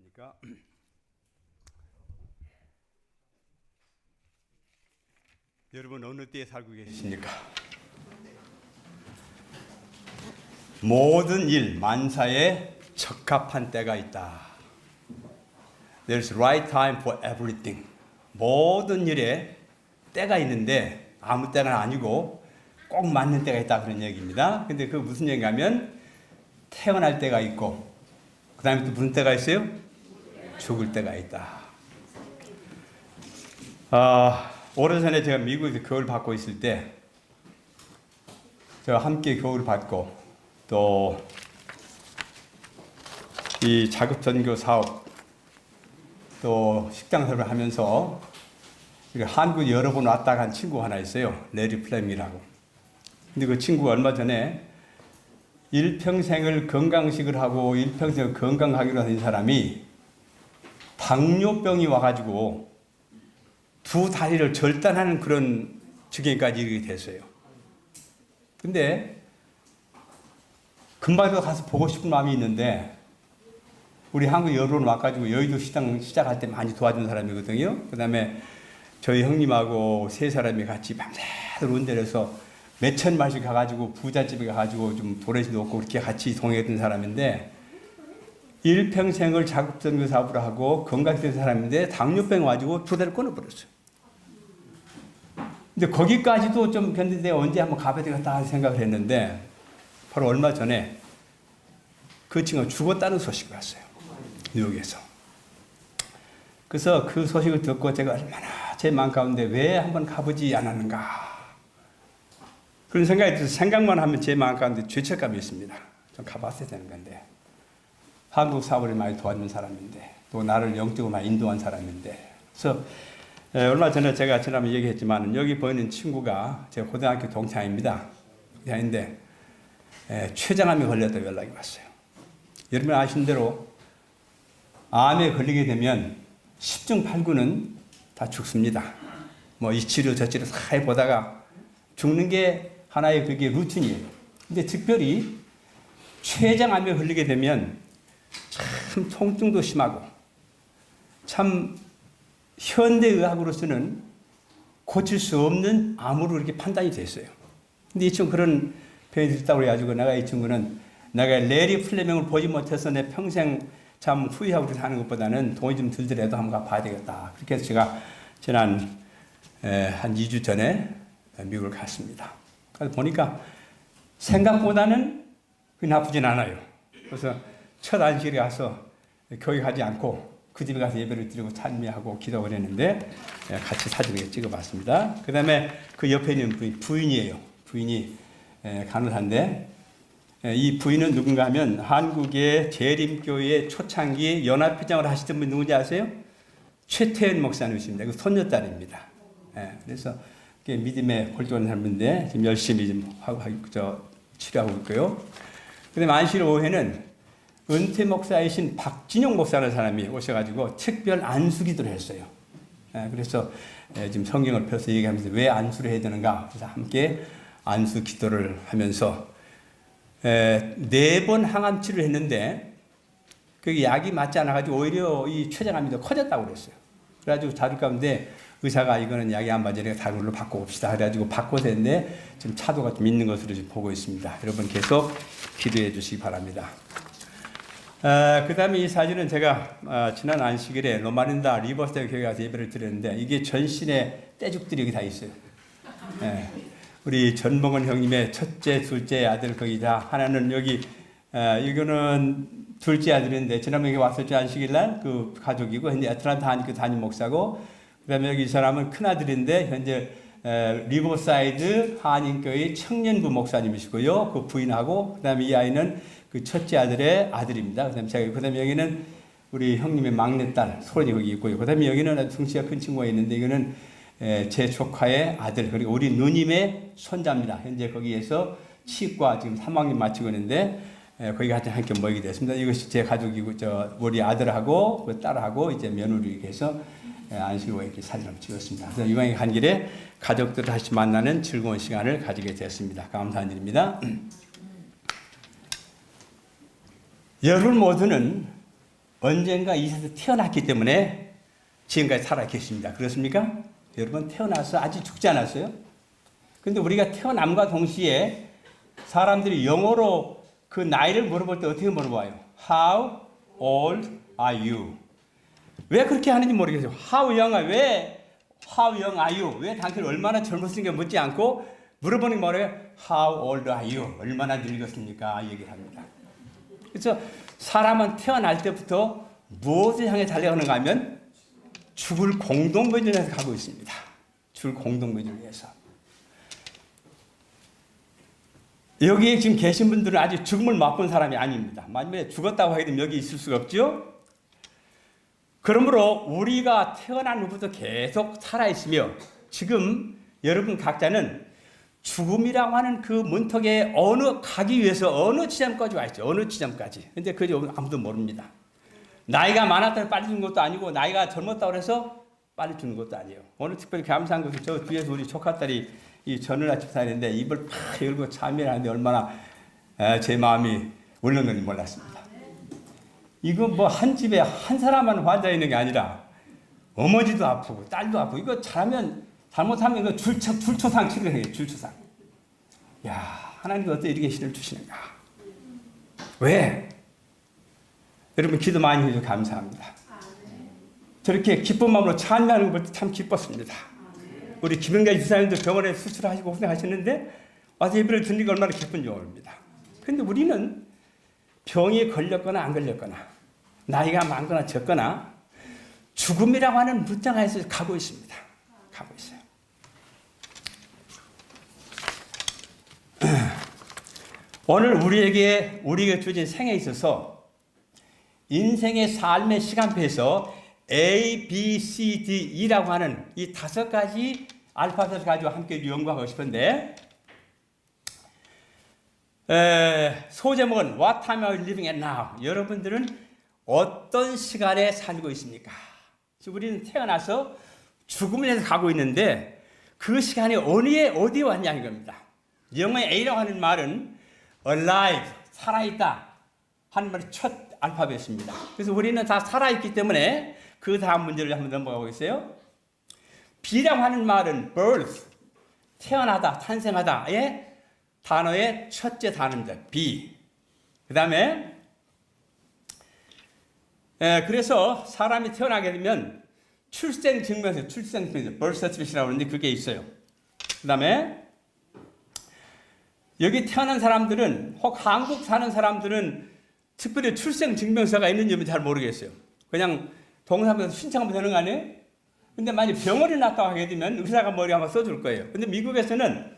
안녕하십니까. 여러분 어느 때에 살고 계십니까? 모든 일 만사에 적합한 때가 있다. There's right time for everything. 모든 일에 때가 있는데 아무 때는 아니고 꼭 맞는 때가 있다 그런 얘기입니다. 근데 그 무슨 얘기냐면 태어날 때가 있고 그 다음에 또 무슨 때가 있어요? 죽을 때가 있다. 오래전에 제가 미국에서 교육을 받고 있을 때 제가 함께 교육을 받고 또 이 자급전교 사업 또 식당 사업을 하면서 한국에 여러 번 왔다 간 친구가 하나 있어요. 레리 플레밍이라고. 근데 그 친구가 얼마 전에 일평생을 건강식을 하고 일평생을 건강하기로 한 사람이 당뇨병이 와가지고 두 다리를 절단하는 그런 지경까지 이르게 됐어요. 근데 금방도 가서 보고 싶은 마음이 있는데 우리 한국 여론 와가지고 여의도 시장 시작할 때 많이 도와준 사람이거든요. 그 다음에 저희 형님하고 세 사람이 같이 밤새도록 운전을 해서 몇천 마일씩 가가지고 부잣집에 가가지고 좀 도레시 놓고 그렇게 같이 동행했던 사람인데 일평생을 자급전교 사업을 하고 건강된 사람인데 당뇨병 와가지고 두 다리를 끊어버렸어요. 근데 거기까지도 좀 견딘데 언제 한번 가봐야 되겠다 생각을 했는데 바로 얼마 전에 그 친구가 죽었다는 소식이 왔어요. 뉴욕에서. 그래서 그 소식을 듣고 제가 얼마나 제 마음 가운데 왜 한번 가보지 않았는가 그런 생각이 들어서 생각만 하면 제 마음 가운데 죄책감이 있습니다. 좀 가봤어야 되는 건데 한국 사업을 많이 도와준 사람인데 또 나를 영적으로 많이 인도한 사람인데 그래서 얼마 전에 제가 지난번에 얘기했지만 여기 보이는 친구가 제 고등학교 동창입니다. 동창인데 췌장암에 걸렸다고 연락이 왔어요. 여러분 아시는 대로 암에 걸리게 되면 10중 8구는 다 죽습니다. 뭐 이 치료 저 치료 다 해보다가 죽는 게 하나의 그게 루틴이에요. 근데 특별히 췌장암에 걸리게 되면 참 통증도 심하고 참 현대의학으로서는 고칠 수 없는 암으로 이렇게 판단이 됐어요. 근데 이 친구 그런 병이 있다고 그래가지고 내가 이 친구는 내가 레리 플레밍을 보지 못해서 내 평생 참 후회하고 사는 것보다는 돈이 좀 들더라도 한번 가봐야 되겠다. 그렇게 해서 제가 지난 한 2주 전에 미국을 갔습니다. 그래서 보니까 생각보다는 나쁘진 않아요. 그래서 첫 안식일에 가서 교회 가지 않고 그 집에 가서 예배를 드리고 찬미하고 기도를 했는데 같이 사진을 찍어봤습니다. 그 다음에 그 옆에 있는 부인이에요. 부인이 간호사인데 이 부인은 누군가 하면 한국의 재림교회 초창기 연합회장을 하시던 분 누군지 아세요? 최태현 목사님이십니다. 그 손녀딸입니다. 그래서 믿음에 골똘한 사람인데 지금 열심히 좀 치료하고 있고요. 그 다음에 안식 오후에는 은퇴 목사이신 박진영 목사라는 사람이 오셔가지고 특별 안수 기도를 했어요. 그래서 지금 성경을 펴서 얘기하면서 왜 안수를 해야 되는가? 그래서 함께 안수 기도를 하면서 4번 항암 치료를 했는데 그 약이 맞지 않아가지고 오히려 이 췌장암이 더 커졌다고 그랬어요. 그래가지고 자들 가운데 의사가 이거는 약이 안 맞으니까 다른 걸로 바꿔봅시다. 그래가지고 바꿔서 했는데 지금 차도가 좀 있는 것으로 지금 보고 있습니다. 여러분 계속 기도해 주시기 바랍니다. 그 다음에 이 사진은 제가 지난 안식일에 로마린다 리버스데이 교회 가서 예배를 드렸는데 이게 전신에 떼죽들이 여기 다 있어요. 우리 전봉은 형님의 첫째, 둘째 아들 거기 다 하나는 여기 이거는 둘째 아들인데 지난번에 왔었죠 안식일 날 그 가족이고 현재 애틀란타 한인교 담임 목사고 그다음에 여기 이 사람은 큰 아들인데 현재 리버사이드 한인교회 청년부 목사님이시고요 그 부인하고 그다음에 이 아이는 그 첫째 아들의 아들입니다. 그다음에 여기는 우리 형님의 막내딸 소련이 거기 있고요. 그다음에 여기는 아주 덩치가 큰 친구가 있는데 이거는 제 조카의 아들 그리고 우리 누님의 손자입니다. 현재 거기에서 치과 지금 3학년 마치고 있는데 거기 같이 함께 모이게 됐습니다. 이것이 제 가족이고 우리 아들하고 그 딸하고 이제 며느리 이렇게 해서 안식으로 이렇게 사진을 찍었습니다. 그래서 이번에 간 길에 가족들 다시 만나는 즐거운 시간을 가지게 됐습니다. 감사한 일입니다. 여러분 모두는 언젠가 이 세상에서 태어났기 때문에 지금까지 살아 계십니다. 그렇습니까? 여러분 태어나서 아직 죽지 않았어요? 근데 우리가 태어남과 동시에 사람들이 영어로 그 나이를 물어볼 때 어떻게 물어봐요? How old are you? 왜 그렇게 하는지 모르겠어요. How young are you? 왜 How young are you? 왜 당신 얼마나 젊었으니까 묻지 않고 물어보는 게 뭐래요? How old are you? 얼마나 늙었습니까? 얘기를 합니다. 그래서 사람은 태어날 때부터 무엇을 향해 달려가는가 하면 죽을 공동묘지를 위해서 가고 있습니다. 죽을 공동묘지를 위해서. 여기에 지금 계신 분들은 아직 죽음을 맛본 사람이 아닙니다. 만약에 죽었다고 하게 되면 여기 있을 수가 없죠. 그러므로 우리가 태어난 후부터 계속 살아있으며 지금 여러분 각자는 죽음이라고 하는 그 문턱에 가기 위해서 어느 지점까지 와 있죠. 어느 지점까지. 근데 그저 아무도 모릅니다. 나이가 많았다고 빨리 죽는 것도 아니고 나이가 젊었다고 해서 빨리 죽는 것도 아니에요. 오늘 특별히 감사한 것은 저 뒤에서 우리 조카딸이 이 전을 아침 사는데 입을 팍 열고 참여를 하는데 얼마나 제 마음이 울렁거리는지 몰랐습니다. 이거 뭐 한 집에 한 사람만 환자 있는 게 아니라 어머니도 아프고 딸도 아프고 이거 잘못하면 이거 줄초상 치료해요. 줄초상. 야, 하나님이 어떻게 이렇게 신을 주시는가? 왜? 여러분 기도 많이 해주셔서 감사합니다. 저렇게 기쁜 마음으로 찬양하는 거 볼 때 참 기뻤습니다. 우리 김영자 유사님도 병원에 수술하시고 고생하셨는데 와서 예배를 드리는 얼마나 기쁜지 모릅니다. 그런데 우리는 병에 걸렸거나 안 걸렸거나 나이가 많거나 적거나 죽음이라고 하는 문장에서 가고 있습니다. 가고 있어요. 오늘 우리에게 주어진 생에 있어서 인생의 삶의 시간표에서 A, B, C, D, E라고 하는 이 5가지 알파벳을 가지고 함께 연구하고 싶은데 소제목은 What time are you living at now? 여러분들은 어떤 시간에 살고 있습니까? 우리는 태어나서 죽음을 해서 가고 있는데 그 시간이 어디에 왔냐는 겁니다. 영어의 A라고 하는 말은 alive, 살아있다 하는 말이 첫 알파벳입니다. 그래서 우리는 다 살아있기 때문에 그 다음 문제를 한번 넘어가 보겠어요. B라고 하는 말은 birth, 태어나다, 탄생하다의 단어의 첫째 단어입니다. B. 그 다음에 그래서 사람이 태어나게 되면 출생증명서, birth certificate라고 하는데 그게 있어요. 그 다음에 여기 태어난 사람들은 혹 한국 사는 사람들은 특별히 출생증명서가 있는지 잘 모르겠어요. 그냥 동사무소에서 신청하면 되는 거 아니에요? 근데 만약 병원에 났다고 하게 되면 의사가 머리 한번 써줄 거예요. 근데 미국에서는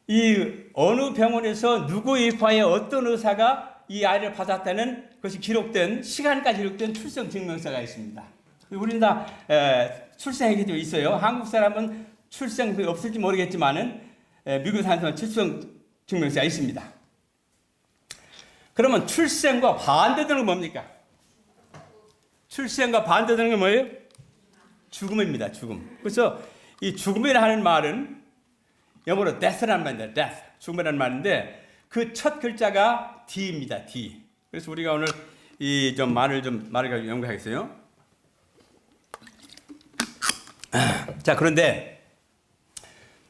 이 어느 병원에서 누구의 과에 어떤 의사가 이 아이를 받았다는 것이 기록된 시간까지 기록된 출생증명서가 있습니다. 우리는 다 출생하기도 있어요. 한국 사람은 출생 없을지 모르겠지만은 미국 사는 사람은 출생증명서가 있습니다. 그러면 출생과 반대되는 건 뭡니까? 출생과 반대되는 게 뭐예요? 죽음입니다. 죽음. 그래서 이 죽음이라 하는 말은 영어로 death라는 말입니다. death. 죽음이라는 말인데 그 첫 글자가 D입니다. D. 그래서 우리가 오늘 이 말을 가지고 연구하겠어요. 자, 그런데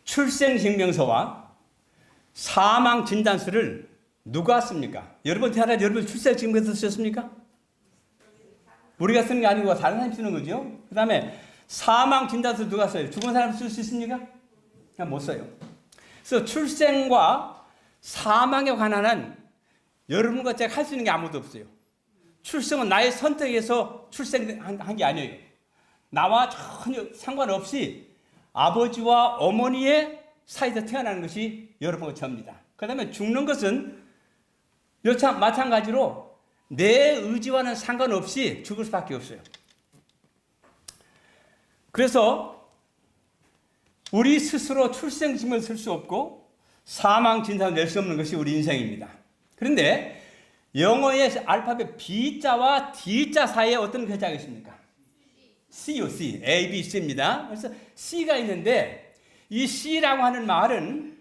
출생증명서와 사망진단서를 누가 씁니까? 여러분 태어나서 여러분 출생증명서 쓰셨습니까? 우리가 쓰는 게 아니고 다른 사람이 쓰는 거죠. 그 다음에 사망진단서 누가 써요? 죽은 사람 쓸 수 있습니까? 그냥 못 써요. 그래서 출생과 사망에 관한 여러분과 제가 할 수 있는 게 아무도 없어요. 출생은 나의 선택에서 출생한 게 아니에요. 나와 전혀 상관없이 아버지와 어머니의 사이에서 태어나는 것이 여러분과 저입니다. 그 다음에 죽는 것은 마찬가지로 내 의지와는 상관없이 죽을 수밖에 없어요. 그래서 우리 스스로 출생증명을 쓸 수 없고 사망진단을 낼 수 없는 것이 우리 인생입니다. 그런데 영어의 알파벳 B자와 D자 사이에 어떤 글자가 있습니까? C요, C. A, B, C입니다. 그래서 C가 있는데 이 C라고 하는 말은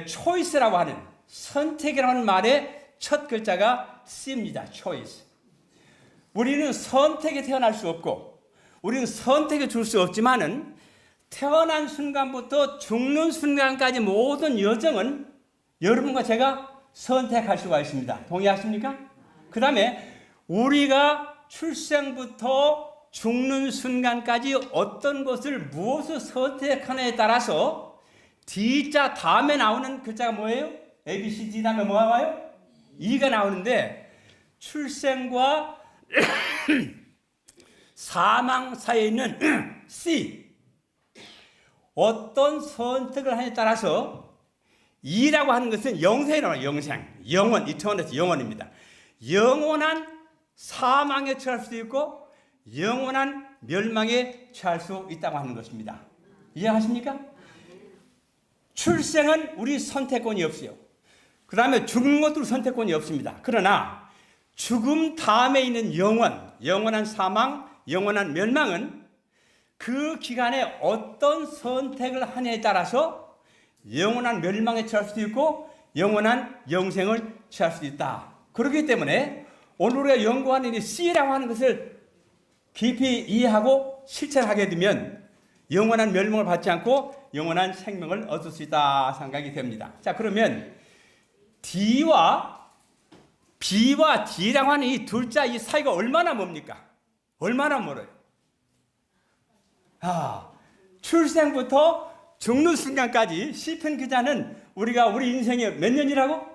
choice라고 하는 선택이라고 하는 말의 첫 글자가 C입니다. choice. 우리는 선택에 태어날 수 없고 우리는 선택에 줄 수 없지만은 태어난 순간부터 죽는 순간까지 모든 여정은 여러분과 제가 선택할 수가 있습니다. 동의하십니까? 그 다음에 우리가 출생부터 죽는 순간까지 어떤 것을 무엇을 선택하느냐에 따라서 D자 다음에 나오는 글자가 뭐예요? A, B, C, D 다음에 뭐가 와요? E가 나오는데 출생과 사망 사이에 있는 C 어떤 선택을 하느냐에 따라서 E라고 하는 것은 영생이라고 해요. 영원, 이터널리티, 영원입니다. 영원한 사망에 처할 수도 있고 영원한 멸망에 처할 수 있다고 하는 것입니다. 이해하십니까? 출생은 우리 선택권이 없어요. 그 다음에 죽는 것도 선택권이 없습니다. 그러나 죽음 다음에 있는 영원한 사망, 영원한 멸망은 그 기간에 어떤 선택을 하냐에 따라서 영원한 멸망에 처할 수도 있고 영원한 영생을 취할 수도 있다. 그렇기 때문에 오늘 우리가 연구하는 이 C라고 하는 것을 깊이 이해하고 실천하게 되면 영원한 멸망을 받지 않고 영원한 생명을 얻을 수 있다 생각이 됩니다. 자, 그러면 D와 B와 D라고 하는 이 둘자 이 사이가 얼마나 멉니까? 얼마나 멀어요? 출생부터 죽는 순간까지 시편 기자는 우리가 우리 인생에 몇 년이라고?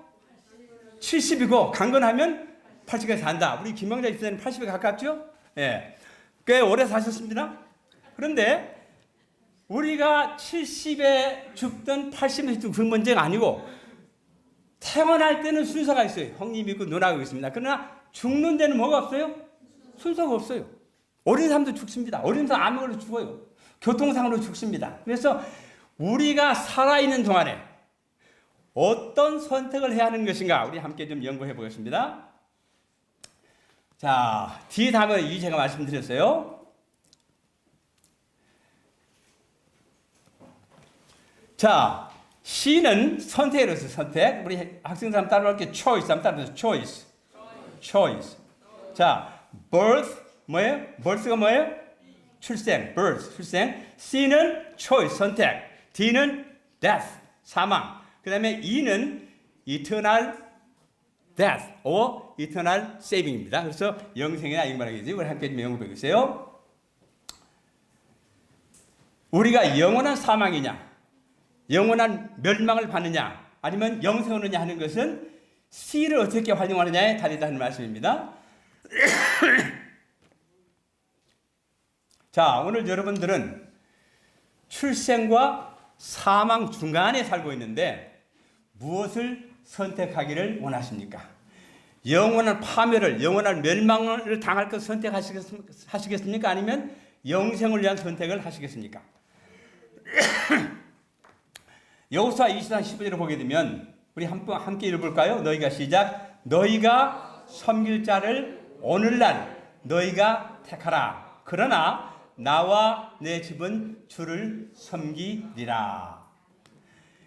70이고 강건하면 80에 산다. 우리 김영자 집사님 80에 가깝죠? 예. 꽤 오래 사셨습니다. 그런데 우리가 70에 죽든 80에 죽든 그 문제가 아니고 태어날 때는 순서가 있어요. 형님 있고 누나가 있습니다. 그러나 죽는 데는 뭐가 없어요? 순서가 없어요. 어린 사람도 죽습니다. 어린 사람 암으로 죽어요. 교통상으로 죽습니다. 그래서 우리가 살아있는 동안에 어떤 선택을 해야 하는 것인가 우리 함께 좀 연구해 보겠습니다. 자, D 다음에 이 제가 말씀드렸어요. 자, C는 선택으로서 선택. 우리 학생들 한번 따라할게요. choice 한번 따라해서 choice. 자, birth 뭐예요? birth가 뭐예요? 출생, birth, 출생. C는 choice, 선택. D는 death, 사망. 그 다음에 E는 eternal death, or eternal saving입니다. 그래서 영생이나 이거 말하겠지. 우리 함께 좀 연구해 보세요. 우리가 영원한 사망이냐, 영원한 멸망을 받느냐, 아니면 영생을 얻느냐 하는 것은 C를 어떻게 활용하느냐에 달리다는 말씀입니다. 자, 오늘 여러분들은 출생과 사망 중간에 살고 있는데 무엇을 선택하기를 원하십니까? 영원한 파멸을, 영원한 멸망을 당할 것을 선택하시겠습니까? 아니면 영생을 위한 선택을 하시겠습니까? 여호수아 20장 15절을 보게 되면 우리 함께 읽어볼까요? 너희가 시작. 너희가 섬길 자를 오늘날 너희가 택하라. 그러나 나와 내 집은 주를 섬기리라.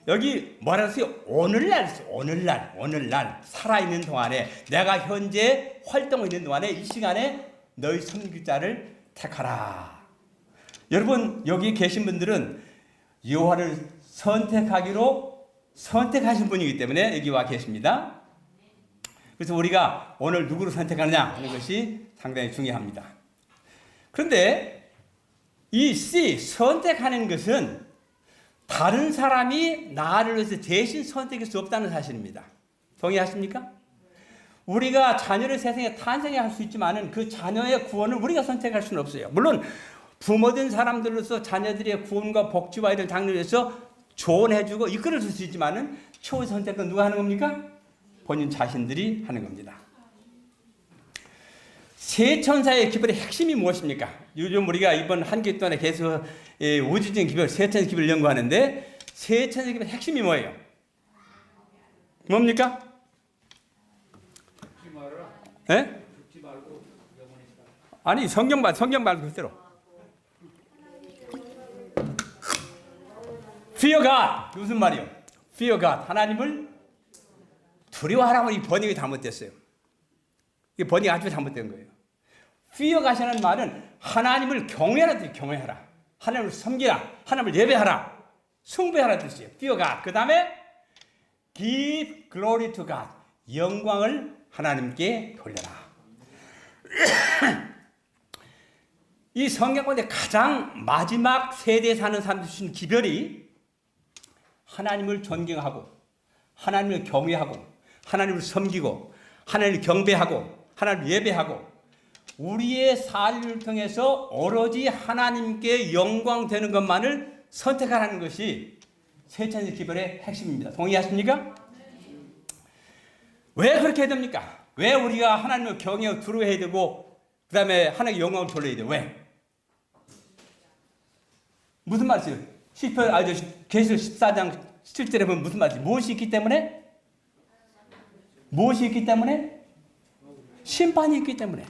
여기 뭐라 했어요? 오늘날 살아있는 동안에 내가 현재 활동하고 있는 동안에 이 시간에 너희 섬길 자를 택하라. 여러분 여기 계신 분들은 여호와를 선택하신 분이기 때문에 여기 와 계십니다. 그래서 우리가 오늘 누구를 선택하느냐 하는 것이 상당히 중요합니다. 그런데 이 C, 선택하는 것은 다른 사람이 나를 위해서 대신 선택할 수 없다는 사실입니다. 동의하십니까? 우리가 자녀를 세상에 탄생할 수 있지만 그 자녀의 구원을 우리가 선택할 수는 없어요. 물론 부모된 사람들로서 자녀들의 구원과 복지와 이를 당뇨를 위해서 조언해주고 이끌어 줄 수 있지만 최후의 선택은 누가 하는 겁니까? 본인 자신들이 하는 겁니다. 세 천사의 기별의 핵심이 무엇입니까? 요즘 우리가 이번 한 기 동안에 계속 우주적인 기별, 세 천사 기별을 연구하는데 세 천사 기별의 핵심이 뭐예요? 뭡니까? 죽지 말아라. 예? 죽지 말고 영원히 살아. 아니 성경 말고 그대로. Fear God 무슨 말이요? Fear God 하나님을 두려워하라고 이 번역이 잘못됐어요. 이 번역이 아주 잘못된 거예요. fear가 하시는 말은 하나님을 경외하라 뜻이에요. 경외하라. 하나님을 섬기라. 하나님을 예배하라. 숭배하라 뜻이에요. fear가. 그 다음에 give glory to God. 영광을 하나님께 돌려라. 이 성경 가운데 가장 마지막 세대에 사는 사람들 주신 기별이 하나님을 존경하고 하나님을 경외하고 하나님을 섬기고 하나님을 경배하고 하나님을 예배하고 우리의 삶을 통해서 오로지 하나님께 영광 되는 것만을 선택하라는 것이 세천지 기별의 핵심입니다. 동의하십니까? 왜 그렇게 해야 됩니까? 왜 우리가 하나님을 경외하고 두려워해야 되고 그 다음에 하나님께 영광을 돌려야 돼요? 왜? 무슨 말이에요? 계시록 14장 7절에 보면 무슨 말이에요? 무엇이 있기 때문에? 무엇이 있기 때문에? 심판이 있기 때문에.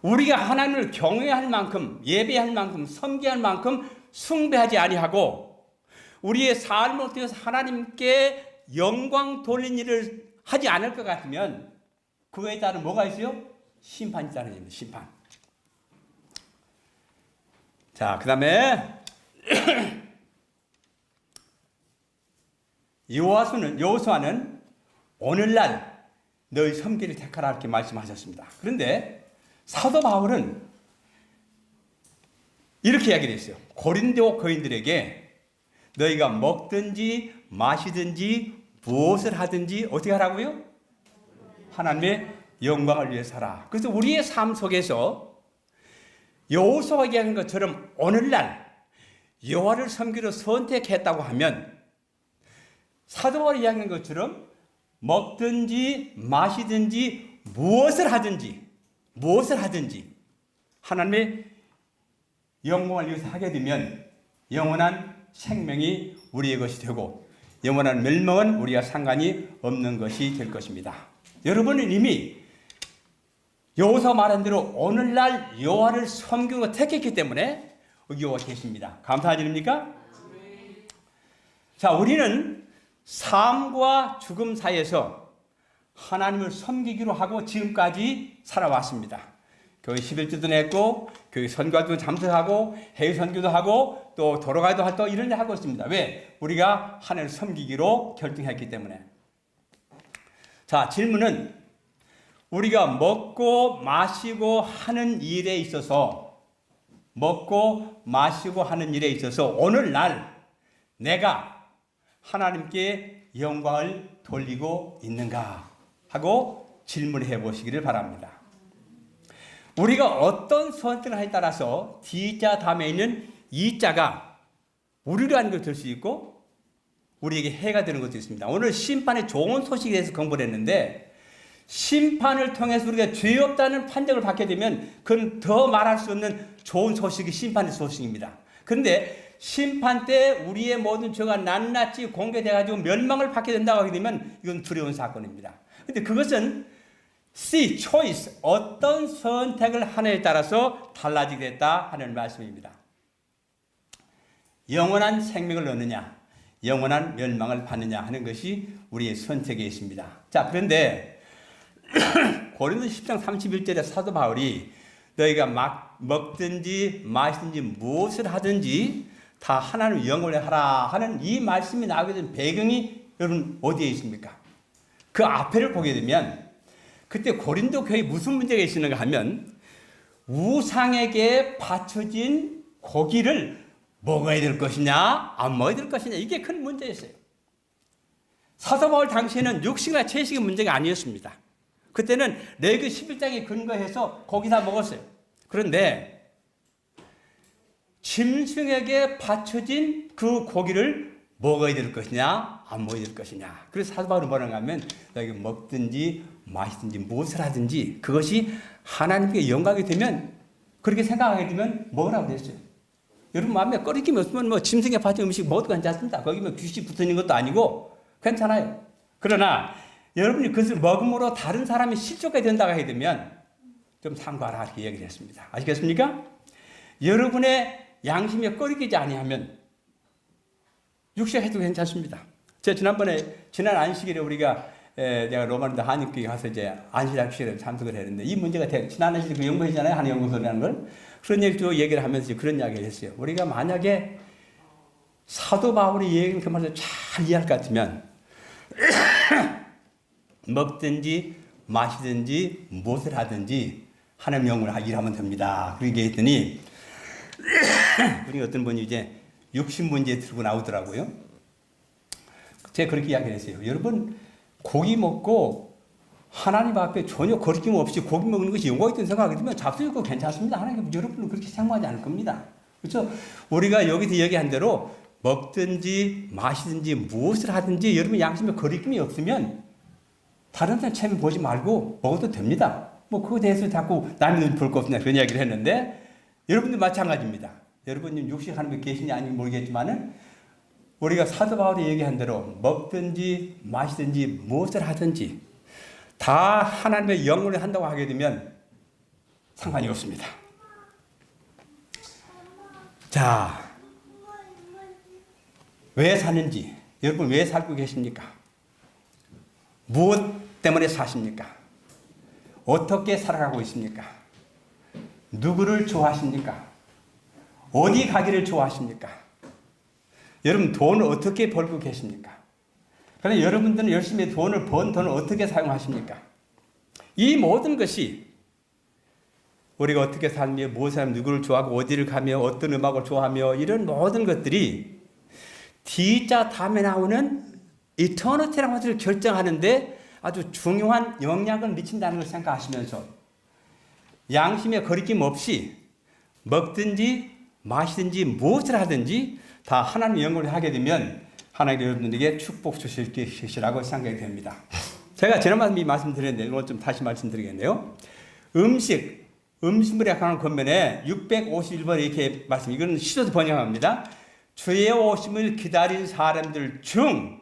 우리가 하나님을 경외할 만큼, 예배할 만큼, 섬기할 만큼 숭배하지 아니하고 우리의 삶을 통해서 하나님께 영광 돌린 일을 하지 않을 것 같으면 그에 따른 뭐가 있어요? 심판이 있다는 얘기입니다. 심판. 자, 그 다음에 여호수아는 오늘날 너희 섬기를 택하라 이렇게 말씀하셨습니다. 그런데 사도 바울은 이렇게 이야기를 했어요. 고린도 교인들에게 너희가 먹든지 마시든지 무엇을 하든지 어떻게 하라고요? 하나님의 영광을 위해서 하라. 그래서 우리의 삶 속에서 여호수아가 이야기한 것처럼 오늘날 여호와를 섬기로 선택했다고 하면 사도 바울이 이야기한 것처럼 먹든지 마시든지 무엇을 하든지 하나님의 영광을 위해서 하게 되면 영원한 생명이 우리의 것이 되고 영원한 멸망은 우리와 상관이 없는 것이 될 것입니다. 여러분은 이미 여호수아 말한 대로 오늘날 여호와를 섬기고 택했기 때문에 여기와 계십니다. 감사하지 않습니까? 자, 우리는 삶과 죽음 사이에서 하나님을 섬기기로 하고 지금까지 살아왔습니다. 교회 11주도 냈고 교회 선교도 참석하고 해외 선교도 하고 또 돌아가기도 하고 이런 일 하고 있습니다. 왜? 우리가 하나님을 섬기기로 결정했기 때문에. 자, 질문은 우리가 먹고 마시고 하는 일에 있어서 오늘날 내가 하나님께 영광을 돌리고 있는가 하고 질문해 보시기를 바랍니다. 우리가 어떤 선택을 하냐에 따라서 D자 다음에 있는 E자가 우리로 하는 것도 될 수 있고 우리에게 해가 되는 것도 있습니다. 오늘 심판의 좋은 소식에 대해서 공부를 했는데 심판을 통해서 우리가 죄 없다는 판정을 받게 되면 그건 더 말할 수 없는 좋은 소식이 심판의 소식입니다. 그런데 심판 때 우리의 모든 죄가 낱낱이 공개돼가지고 멸망을 받게 된다고 하게 되면 이건 두려운 사건입니다. 그런데 그것은 C, choice, 어떤 선택을 하느냐에 따라서 달라지게 됐다 하는 말씀입니다. 영원한 생명을 얻느냐, 영원한 멸망을 받느냐 하는 것이 우리의 선택에 있습니다. 자, 그런데 고린도 10장 31절에 사도 바울이 너희가 막 먹든지 마시든지 무엇을 하든지 다 하나님 영원을 하라 하는 이 말씀이 나오게 된 배경이 여러분 어디에 있습니까? 그 앞에를 보게 되면 그때 고린도 교회에 무슨 문제가 있었는가 하면 우상에게 바쳐진 고기를 먹어야 될 것이냐 안 먹어야 될 것이냐 이게 큰 문제였어요. 사도 바울 당시에는 육식이나 채식의 문제가 아니었습니다. 그때는 레위기 11장에 근거해서 고기 다 먹었어요. 그런데 짐승에게 바쳐진 그 고기를 먹어야 될 것이냐 안 먹어야 될 것이냐. 그래서 사도 바울은 뭐라고 하면 너희가 먹든지 마시든지 무엇을 하든지 그것이 하나님께 영광이 되면 그렇게 생각하게 되면 먹으라고 했어요. 여러분 마음에 꺼리낌이 없으면 뭐 짐승에 바친 음식 먹어도 괜찮습니다. 거기 뭐 귀신 붙어 있는 것도 아니고 괜찮아요. 그러나 여러분이 그것을 먹음으로 다른 사람이 실족하게 된다고 하게 되면 좀 삼가하라 이렇게 얘기를 했습니다. 아시겠습니까? 여러분의 양심에 꺼리끼지 아니하면 육식해도 괜찮습니다. 제가 지난 안식일에 우리가 내가 로마인도 한인교회 가서 이제 안식일에 참석을 했는데 이 문제가 지난해 그 연구했잖아요. 한인연구소라는 걸. 그런 얘기도 얘기를 하면서 그런 이야기를 했어요. 우리가 만약에 사도 바울이 얘기한 그 말을 잘 이해할 것 같으면 먹든지 마시든지 무엇을 하든지 하나님 영으로 일하면 됩니다. 그렇게 얘기했더니 우리 어떤 분이 이제 육신 문제 들고 나오더라고요. 제가 그렇게 이야기를 했어요. 여러분 고기 먹고 하나님 앞에 전혀 거리낌 없이 고기 먹는 것이 영광있다는 생각이 들면 잡수있고 괜찮습니다. 하나님 여러분은 그렇게 생각하지 않을 겁니다. 그렇죠? 우리가 여기서 얘기한 대로 먹든지 마시든지 무엇을 하든지 여러분 양심에 거리낌이 없으면 다른 사람 체면 보지 말고 먹어도 됩니다. 뭐 그거에 대해서 자꾸 남의 눈 볼 거 없냐 그런 이야기를 했는데 여러분도 마찬가지입니다. 여러분님 육식 하는 분 계시냐 아닌지 모르겠지만은 우리가 사도 바울이 얘기한 대로 먹든지 마시든지 무엇을 하든지 다 하나님의 영으로 한다고 하게 되면 상관이 없습니다. 자, 왜 사는지 여러분 왜 살고 계십니까? 무엇 때문에 사십니까? 어떻게 살아가고 있습니까? 누구를 좋아하십니까? 어디 가기를 좋아하십니까? 여러분 돈을 어떻게 벌고 계십니까? 그런데 여러분들은 열심히 돈을 번 돈을 어떻게 사용하십니까? 이 모든 것이 우리가 어떻게 살며 무엇을 하며 누구를 좋아하고 어디를 가며 어떤 음악을 좋아하며 이런 모든 것들이 D자 다음에 나오는 이터니티라는 것을 결정하는데 아주 중요한 영향을 미친다는 걸 생각하시면서 양심에 거리낌 없이 먹든지 마시든지 무엇을 하든지 다 하나님의 영광을 하게 되면 하나님 여러분들에게 축복 주실 것이라고 생각이 됩니다. 제가 지난번에 말씀드렸는데 오늘 좀 다시 말씀드리겠네요. 음식물에 관한 권면에 651번 이렇게 말씀, 이거는 시조도 번역합니다. 주의 오심을 기다린 사람들 중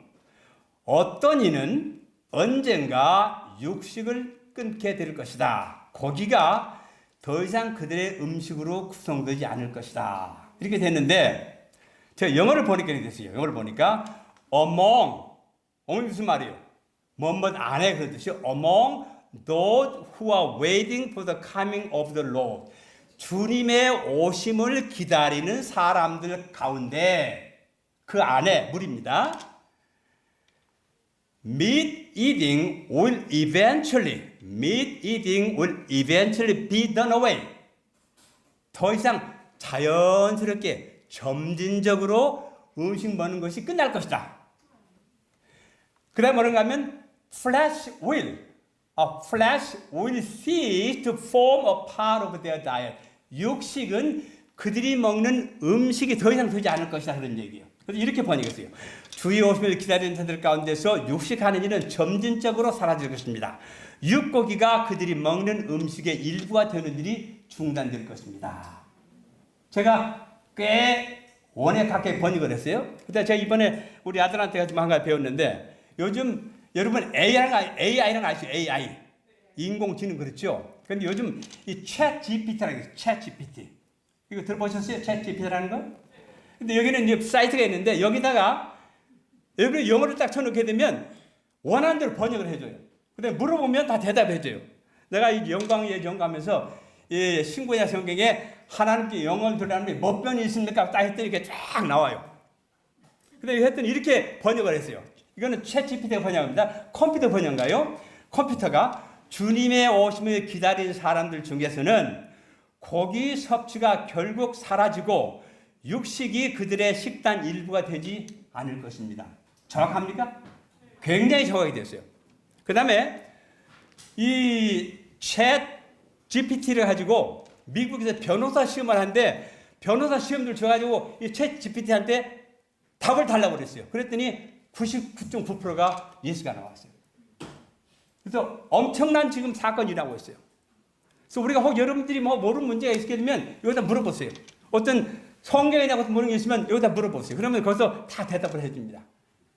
어떤 이는 언젠가 육식을 끊게 될 것이다. 고기가 더 이상 그들의 음식으로 구성되지 않을 것이다. 이렇게 됐는데 제가 영어를 보니까 이렇게 됐어요. 영어를 보니까 among 무슨 말이에요? 뭐뭐 안에 그런 뜻이요. among those who are waiting for the coming of the Lord. 주님의 오심을 기다리는 사람들 가운데 그 안에 물입니다. Meat eating will eventually be done away. 더 이상 자연스럽게 점진적으로 음식 먹는 것이 끝날 것이다. 그 다음에 뭐라고 하면 flesh will cease to form a part of their diet. 육식은 그들이 먹는 음식이 더 이상 되지 않을 것이다 그런 얘기예요. 그래서 이렇게 번역했어요. 주의 오심을 기다리는 자들 가운데서 육식하는 일은 점진적으로 사라질 것입니다. 육고기가 그들이 먹는 음식의 일부가 되는 일이 중단될 것입니다. 제가 꽤 원액하게 번역을 했어요. 근데 제가 이번에 우리 아들한테 좀 한 가지 배웠는데 요즘 여러분 AI랑 아시죠? AI. 인공지능 그렇죠? 근데 요즘 이 챗 GPT라는 게 챗 GPT. 이거 들어보셨어요? 챗 GPT라는 거? 근데 여기는 이제 사이트가 있는데 여기다가 여러분이 영어를 딱 쳐놓게 되면 원하는 대로 번역을 해줘요. 근데 물어보면 다 대답해줘요. 내가 이 영광에 연구하면서 이 신구약 성경에 하나님께 영을 드리라는 게 몇 변이 있습니까? 딱 했더니 이게 쫙 나와요. 근데 했더니 이렇게 번역을 했어요. 이거는 챗 GPT가 번역합니다. 컴퓨터 번역인가요? 컴퓨터가 주님의 오심을 기다리는 사람들 중에서는 고기 섭취가 결국 사라지고 육식이 그들의 식단 일부가 되지 않을 것입니다. 정확합니까? 굉장히 정확히 됐어요. 그 다음에 이 챗 GPT를 가지고 미국에서 변호사 시험을 하는데 변호사 시험들 줘가지고 이 챗 GPT한테 답을 달라고 그랬어요. 그랬더니 99.9%가 예스가 나왔어요. 그래서 엄청난 지금 사건이 일어나고 있어요. 그래서 우리가 혹 여러분들이 뭐 모르는 문제가 있게 되면 여기다 물어보세요. 어떤 성경에 대한 모르는 게 있으면 여기다 물어보세요. 그러면 거기서 다 대답을 해줍니다.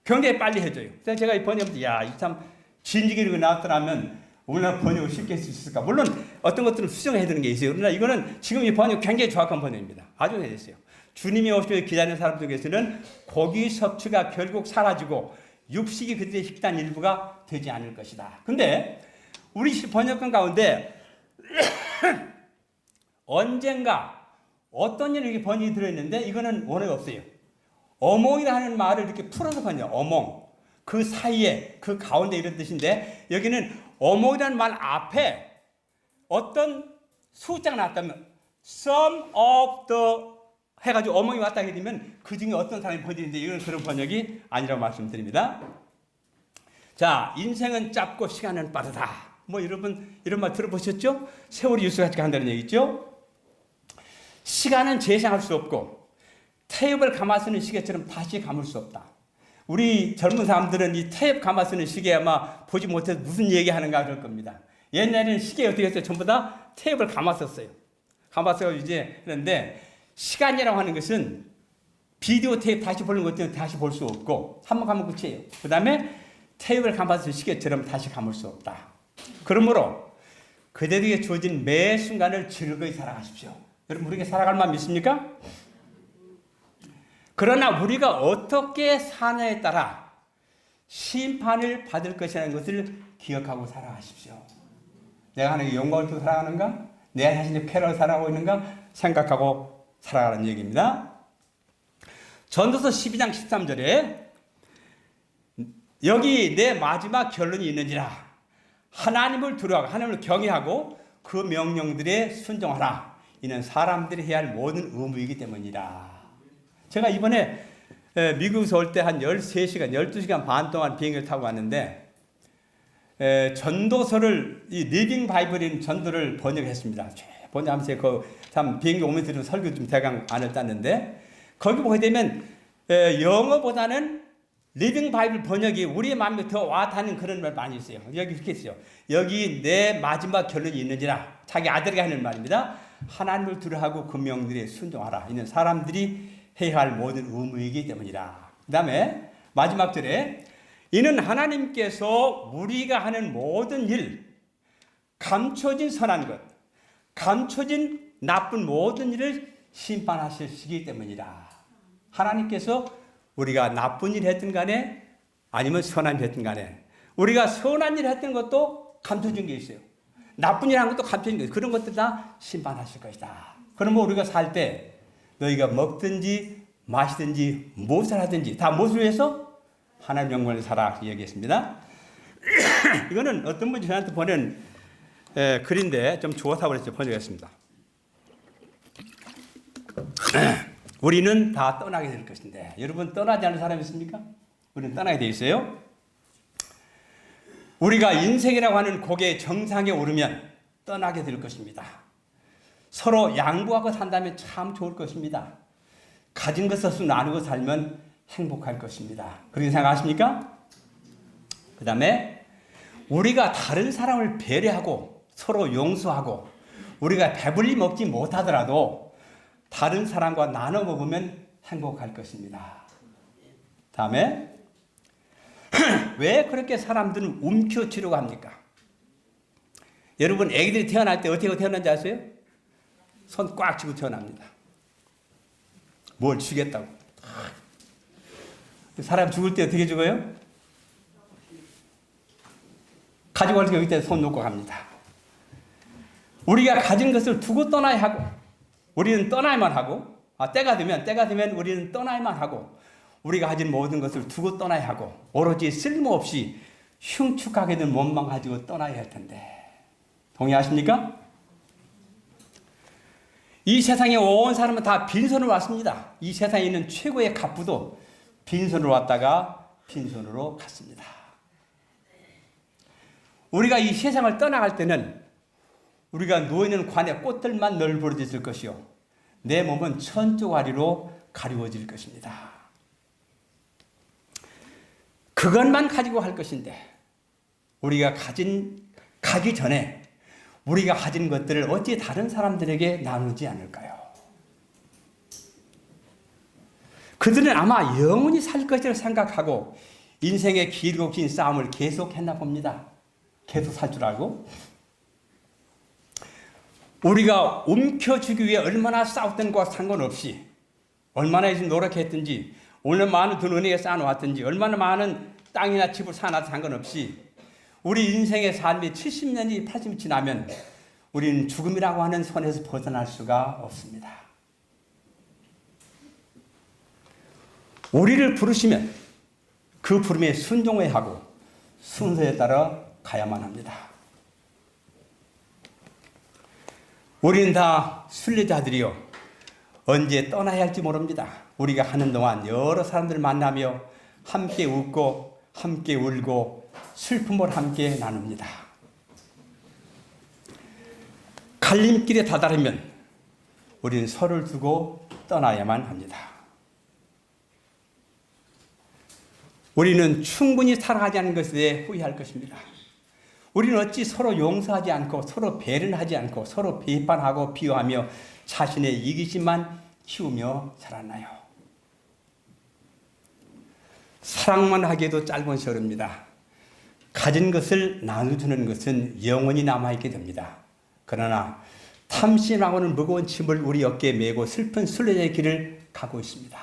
굉장히 빨리 해줘요. 그래서 제가 이 번역부터 이 참 진지기로 나왔더라면 우리나라 번역을 쉽게 할 수 있을까? 물론 어떤 것들은 수정해야 되는 게 있어요. 그러나 이거는 지금 이 번역 굉장히 정확한 번역입니다. 아주 해냈어요. 주님이 오심을 기다리는 사람 중에서는 고기 섭취가 결국 사라지고 육식이 그들의 식단 일부가 되지 않을 것이다. 근데 우리 번역본 가운데 언젠가 어떤 일이 번역이 들어있는데 이거는 원어가 없어요. 어몽이라는 말을 이렇게 풀어서 번역. 어몽. 그 사이에, 그 가운데 이런 뜻인데 여기는 어몽이라는 말 앞에 어떤 숫자가 나왔다면 some of the 해가지고 어몽이 왔다 하게 되면 그 중에 어떤 사람이 번역인데 이건 그런 번역이 아니라고 말씀드립니다. 자, 인생은 짧고 시간은 빠르다. 뭐 여러분 이런 말 들어보셨죠? 세월이 유수같이 간다는 얘기죠? 시간은 재생할 수 없고 테이프를 감아 쓰는 시계처럼 다시 감을 수 없다. 우리 젊은 사람들은 이 테이프 감아 쓰는 시계 아마 보지 못해서 무슨 얘기하는가 그럴 겁니다. 옛날에는 시계 어떻게 했어요? 전부 다 테이프를 감았었어요. 감아서 이제 그런데 시간이라고 하는 것은 비디오 테이프 다시 보는 것들은 다시 볼 수 없고 한번 감으면 끝이에요. 그 다음에 테이프를 감아서 시계처럼 다시 감을 수 없다. 그러므로 그대에게 주어진 매 순간을 즐거이 살아가십시오. 여러분 우리에게 살아갈 만 믿습니까? 그러나 우리가 어떻게 사냐에 따라 심판을 받을 것이라는 것을 기억하고 살아가십시오. 내가 하나님께 영광을 두고 살아가는가? 내 자신의 쾌락을 살아가고 있는가? 생각하고 살아가는 얘기입니다. 전도서 12장 13절에 여기 내 마지막 결론이 있는지라 하나님을 두려워하고 하나님을 경외하고 그 명령들에 순종하라. 이는 사람들이 해야 할 모든 의무이기 때문이라. 제가 이번에 미국에서 올 때 한 13시간, 12시간 반 동안 비행기를 타고 왔는데 전도서를 이 리빙 바이블인 전도를 번역했습니다. 번역하면서 참 비행기 오면서 좀 설교 좀 대강 안을 땄는데 거기 보게 되면 영어보다는 리빙 바이블 번역이 우리의 마음에 더 와닿는 그런 말 많이 있어요. 여기 이렇게 있어요. 여기 내 마지막 결론이 있는지라. 자기 아들에게 하는 말입니다. 하나님을 두려워하고 그 명령에 순종하라. 이는 사람들이 해야 할 모든 의무이기 때문이라. 그 다음에 마지막 절에 이는 하나님께서 우리가 하는 모든 일, 감춰진 선한 것, 감춰진 나쁜 모든 일을 심판하시기 때문이라. 하나님께서 우리가 나쁜 일 했든 간에 아니면 선한 일 했든 간에 우리가 선한 일 했던 것도 감춰진 게 있어요. 나쁜 일 한 것도 감춰진 게 있어요. 그런 것들 다 심판하실 것이다. 그러면 우리가 살 때 너희가 먹든지 마시든지 무엇을 하든지 다 무엇을 위해서? 하나님 영광을 살아 얘기했습니다. 이거는 어떤 분이 저한테 보낸 글인데 좀 좋다고 그래서 번역했습니다. 우리는 다 떠나게 될 것인데 여러분 떠나지 않는 사람이 있습니까? 우리는 떠나게 돼 있어요. 우리가 인생이라고 하는 고개 정상에 오르면 떠나게 될 것입니다. 서로 양보하고 산다면 참 좋을 것입니다. 가진 것을 나누고 살면 행복할 것입니다. 그렇게 생각하십니까? 그 다음에 우리가 다른 사람을 배려하고 서로 용서하고 우리가 배불리 먹지 못하더라도 다른 사람과 나눠 먹으면 행복할 것입니다. 다음에 왜 그렇게 사람들은 움켜쥐려고 합니까? 여러분 애기들이 태어날 때 어떻게 태어난지 아세요? 손 꽉 쥐고 태어납니다. 뭘 주겠다고. 사람 죽을 때 어떻게 죽어요? 가지고 갈 때 여기 때 손 놓고 갑니다. 우리가 가진 것을 두고 떠나야 하고 우리는 떠나야만 하고 때가 되면 우리는 떠나야만 하고 우리가 가진 모든 것을 두고 떠나야 하고 오로지 쓸모없이 흉측하게 된 몸만 가지고 떠나야 할 텐데 동의하십니까? 이 세상에 온 사람은 다 빈손으로 왔습니다. 이 세상에 있는 최고의 갑부도 빈손으로 왔다가 빈손으로 갔습니다. 우리가 이 세상을 떠나갈 때는 우리가 누워있는 관에 꽃들만 널브러질 것이요 내 몸은 천조가리로 가리워질 것입니다. 그것만 가지고 할 것인데 우리가 가기 전에 우리가 가진 것들을 어찌 다른 사람들에게 나누지 않을까요? 그들은 아마 영원히 살 것이라고 생각하고 인생의 길고 긴 싸움을 계속했나 봅니다. 계속 살 줄 알고 우리가 움켜쥐기 위해 얼마나 싸웠던 것과 상관없이 얼마나 노력했든지 얼마나 많은 돈 은행에 쌓아놓았든지 얼마나 많은 땅이나 집을 사나 상관없이 우리 인생의 삶이 70년이 80년이 지나면 우리는 죽음이라고 하는 손에서 벗어날 수가 없습니다. 우리를 부르시면 그 부름에 순종해야 하고 순서에 따라 가야만 합니다. 우리는 다 순례자들이요, 언제 떠나야 할지 모릅니다. 우리가 하는 동안 여러 사람들을 만나며 함께 웃고 함께 울고 슬픔을 함께 나눕니다. 갈림길에 다다르면 우리는 서로를 두고 떠나야만 합니다. 우리는 충분히 살아가지 않은 것에 대해 후회할 것입니다. 우리는 어찌 서로 용서하지 않고 서로 배려를 하지 않고 서로 비판하고 비호하며 자신의 이기심만 키우며 살았나요? 사랑만 하기에도 짧은 세월입니다. 가진 것을 나눠주는 것은 영원히 남아있게 됩니다. 그러나 탐심하고는 무거운 짐을 우리 어깨에 메고 슬픈 순례자의 길을 가고 있습니다.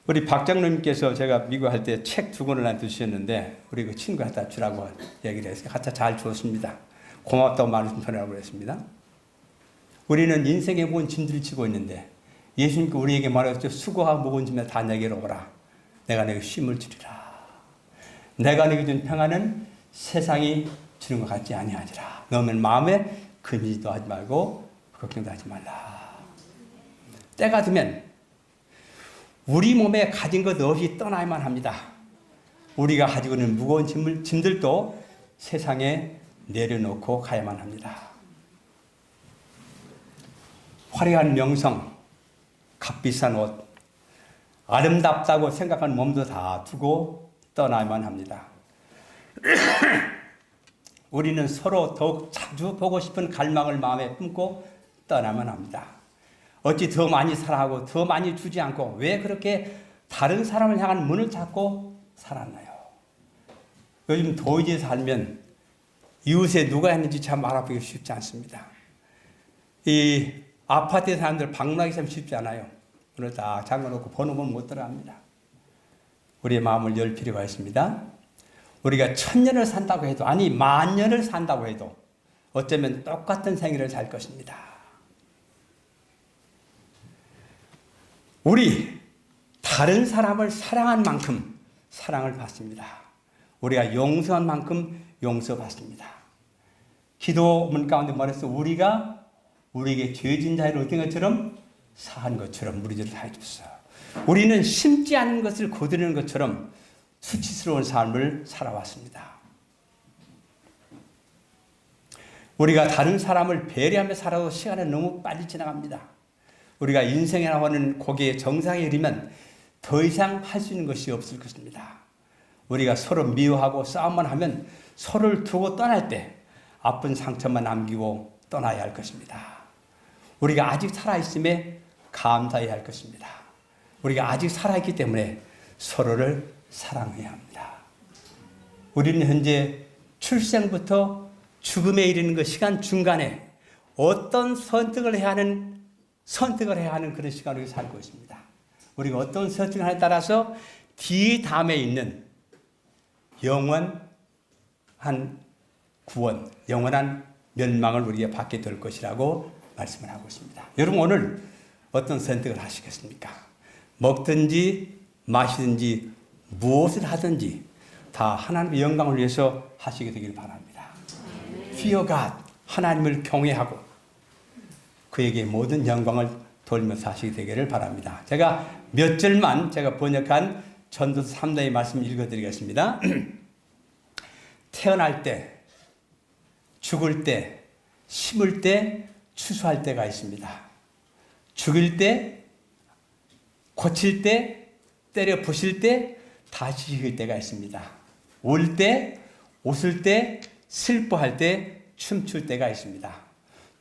우리 박 장로님께서 제가 미국 할 때 책 2권을 나한테 주셨는데 우리 그 친구 갖다 주라고 얘기를 해서 갖다 잘 주었습니다. 고맙다고 말씀 전하라고 그랬습니다. 우리는 인생의 무거운 짐들을 지고 있는데 예수님께 우리에게 말하셨죠. 수고하고 무거운 짐을 다 내게로 오라. 내가 너에게 쉼을 주리라. 내가 너에게 준 평안은 세상이 주는 것 같지 아니하지라. 너는 마음에 근심도 하지 말고 걱정도 하지 말라. 때가 되면 우리 몸에 가진 것 없이 떠나야만 합니다. 우리가 가지고 있는 무거운 짐들도 세상에 내려놓고 가야만 합니다. 화려한 명성, 값비싼 옷, 아름답다고 생각하는 몸도 다 두고 떠나야만 합니다. 우리는 서로 더욱 자주 보고 싶은 갈망을 마음에 품고 떠나야만 합니다. 어찌 더 많이 사랑하고 더 많이 주지 않고 왜 그렇게 다른 사람을 향한 문을 잡고 살았나요? 요즘 도시에 살면 이웃에 누가 있는지 참 알아보기 쉽지 않습니다. 이 아파트에 사는 사람들 방문하기 참 쉽지 않아요. 문을 딱 잠궈놓고 번호만 못 들어갑니다. 우리의 마음을 열 필요가 있습니다. 우리가 1000년을 산다고 해도, 아니 10,000년을 산다고 해도 어쩌면 똑같은 생일을 살 것입니다. 우리 다른 사람을 사랑한 만큼 사랑을 받습니다. 우리가 용서한 만큼 용서받습니다. 기도문 가운데 말해서 우리가 우리에게 죄진 자를 어떤 것처럼 사한 것처럼 우리들을 다 해줬어요. 우리는 심지 않은 것을 거두는 것처럼 수치스러운 삶을 살아왔습니다. 우리가 다른 사람을 배려하며 살아도 시간은 너무 빨리 지나갑니다. 우리가 인생이라고 하는 고개의 정상에 이르면 더 이상 할 수 있는 것이 없을 것입니다. 우리가 서로 미워하고 싸움만 하면 서로를 두고 떠날 때 아픈 상처만 남기고 떠나야 할 것입니다. 우리가 아직 살아있음에 감사해야 할 것입니다. 우리가 아직 살아있기 때문에 서로를 사랑해야 합니다. 우리는 현재 출생부터 죽음에 이르는 그 시간 중간에 어떤 선택을 해야 하는 그런 시간을 살고 있습니다. 우리가 어떤 선택을 하느냐에 따라서 다음에 있는 영원한 구원, 영원한 멸망을 우리가 받게 될 것이라고 말씀을 하고 있습니다. 여러분 오늘 어떤 선택을 하시겠습니까? 먹든지 마시든지 무엇을 하든지 다 하나님의 영광을 위해서 하시게 되길 바랍니다. Fear God, 하나님을 경외하고 그에게 모든 영광을 돌면서 하시게 되기를 바랍니다. 제가 몇 절만 제가 번역한 전도서 3장의 말씀 읽어드리겠습니다. 태어날 때, 죽을 때, 심을 때, 추수할 때가 있습니다. 죽일 때, 고칠 때, 때려 부실 때, 다시 이길 때가 있습니다. 울 때, 웃을 때, 슬퍼할 때, 춤출 때가 있습니다.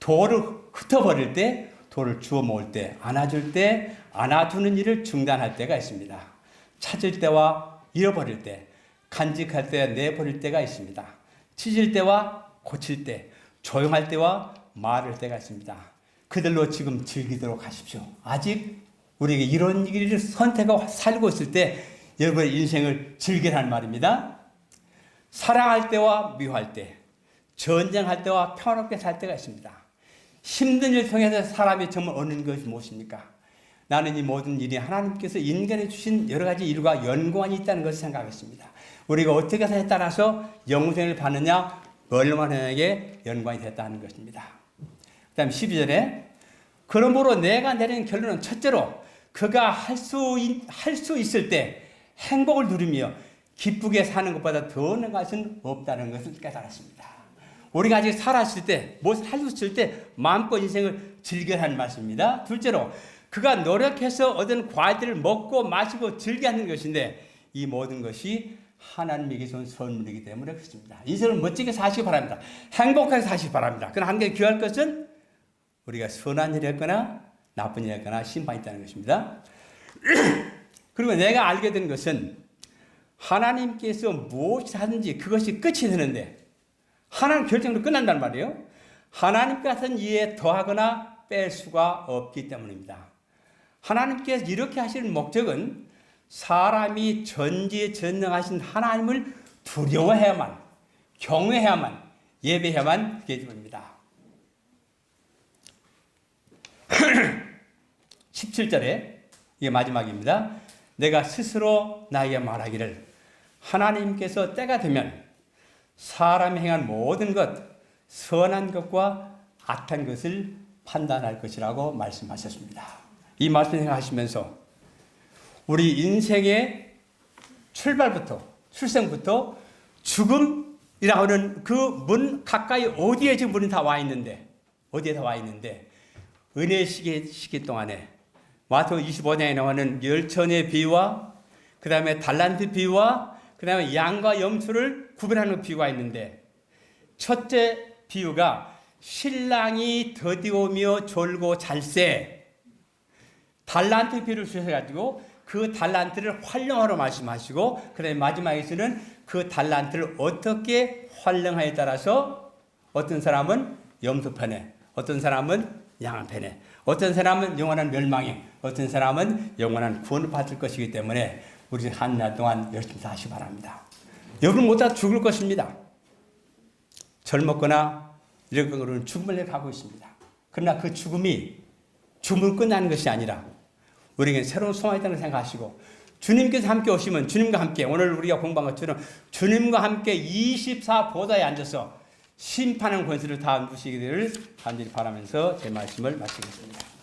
돌을 흩어버릴 때, 돌을 주워 먹을 때, 안아줄 때, 안아주는 일을 중단할 때가 있습니다. 찾을 때와 잃어버릴 때, 간직할 때와 내버릴 때가 있습니다. 찢을 때와 고칠 때, 조용할 때와 말할 때가 있습니다. 그들로 지금 즐기도록 하십시오. 아직 우리에게 이런 일을 선택하고 살고 있을 때 여러분의 인생을 즐기라는 말입니다. 사랑할 때와 미워할 때, 전쟁할 때와 평화롭게 살 때가 있습니다. 힘든 일을 통해서 사람이 정말 얻는 것이 무엇입니까? 나는 이 모든 일이 하나님께서 인간에 주신 여러 가지 일과 연관이 있다는 것을 생각했습니다. 우리가 어떻게 해서에 따라서 영생을 받느냐, 멸망하느냐에 연관이 됐다는 것입니다. 그 다음 12절에 그러므로 내가 내리는 결론은 첫째로 그가 할 수 있을 때 행복을 누리며 기쁘게 사는 것보다 더 어느 것은 없다는 것을 깨달았습니다. 우리가 아직 살았을 때, 무엇을 할 수 있을 때 마음껏 인생을 즐겨하는 말씀입니다. 둘째로 그가 노력해서 얻은 과일들을 먹고 마시고 즐겨하는 것인데 이 모든 것이 하나님에게서 온 선물이기 때문에 그렇습니다. 인생을 멋지게 사시기 바랍니다. 행복하게 사시기 바랍니다. 그러나 한 가지 귀할 것은 우리가 선한 일을 했거나 나쁜 일을 했거나 심판이 있다는 것입니다. 그리고 내가 알게 된 것은 하나님께서 무엇을 하든지 그것이 끝이 되는데 하나님 결정으로 끝난단 말이에요. 하나님 같은 이해에 더하거나 뺄 수가 없기 때문입니다. 하나님께서 이렇게 하시는 목적은 사람이 전지전능하신 하나님을 두려워해야만, 경외해야만, 예배해야만 하기 때문입니다. 17절에 이게 마지막입니다. 내가 스스로 나에게 말하기를 하나님께서 때가 되면 사람이 행한 모든 것, 선한 것과 악한 것을 판단할 것이라고 말씀하셨습니다. 이 말씀 생각하시면서 우리 인생의 출발부터, 출생부터 죽음이라고 하는 그 문 가까이 어디에 지금 문이 다 와 있는데, 어디에 다 와 있는데, 은혜의 시기 동안에 마태복음 25장에 나오는 열천의 비유와 그 다음에 달란트 비유와 그 다음에 양과 염소를 구별하는 비유가 있는데 첫째 비유가 신랑이 더디오며 졸고 잘세 달란트 비유를 주셔가지고 그 달란트를 활용하러 말씀하시고 그 다음에 마지막에서는 그 달란트를 어떻게 활용하에 따라서 어떤 사람은 염소 편에 어떤 사람은 양한 편에 어떤 사람은 영원한 멸망에 어떤 사람은 영원한 구원을 받을 것이기 때문에 우리 한 날 동안 열심히 사시기 바랍니다. 여러분 모두 다 죽을 것입니다. 젊었거나 이런 거로는 죽음을 가고 있습니다. 그러나 그 죽음이 죽음을 끝나는 것이 아니라 우리에게 새로운 소망이 있다는 생각하시고 주님께서 함께 오시면 주님과 함께 오늘 우리가 공부한 것처럼 주님과 함께 24보좌에 앉아서 심판하는 권세를 다 누시기를 간절히 바라면서 제 말씀을 마치겠습니다.